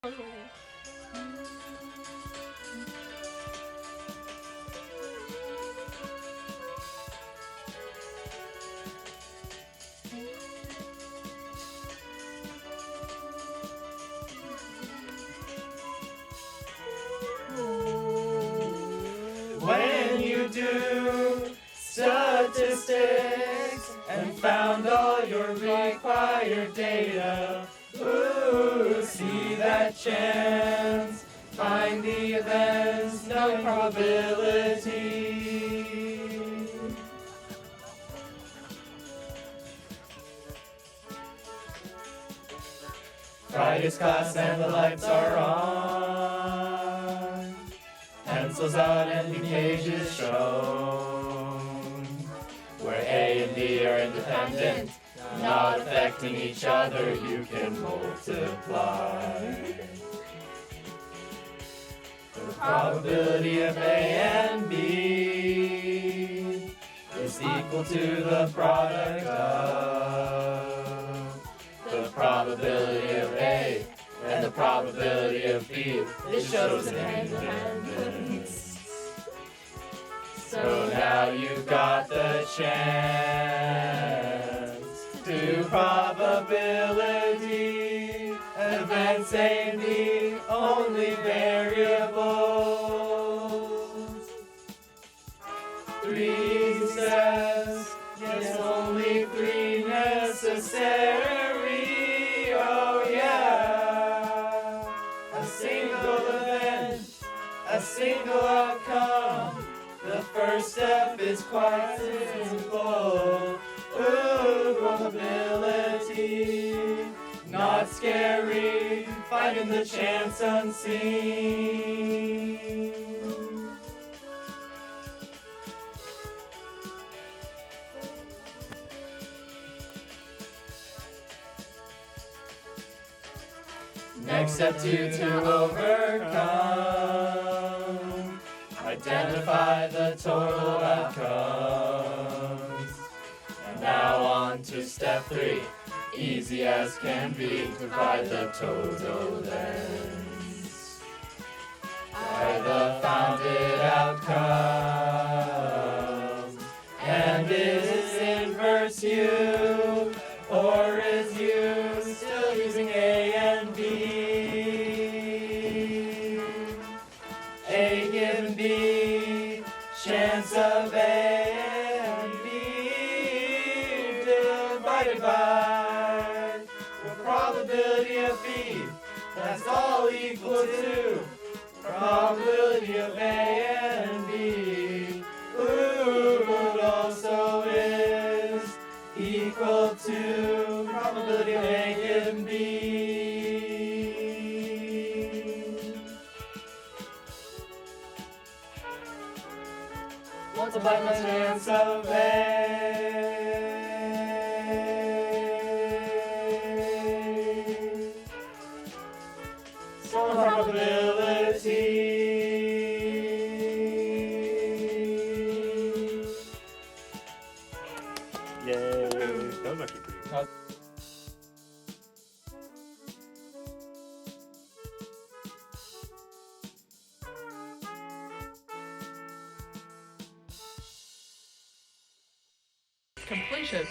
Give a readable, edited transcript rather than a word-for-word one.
When you do statistics and found all your required data, ooh, see that chance, find the events, knowing probability. Friday's class and the lights are on, pencils out and the cages shown, where A and B are independent, not affecting each other, you can multiply. The probability of A and B is equal to the product of the probability of A and the probability of B. This shows independence. So now you've got the chance to probability. Events ain't the only variables. 3 steps, yes, only 3 necessary. Oh yeah, a single event, a single outcome. The first step is quite simple. Ooh, probability, not scary, finding the chance unseen. Next step to overcome, identify the total outcomes. And now on to step 3, easy as can be, provide the total lens. By the founded outcome, and is inverse U, or is U still using A and B? A given B, chance of A and B divided by the probability of B. That's all equal to probability of A and B. Ooh, but also is equal to probability of A given B. Multiply the chance of A. So probability. Yay! That was actually pretty good. Completion.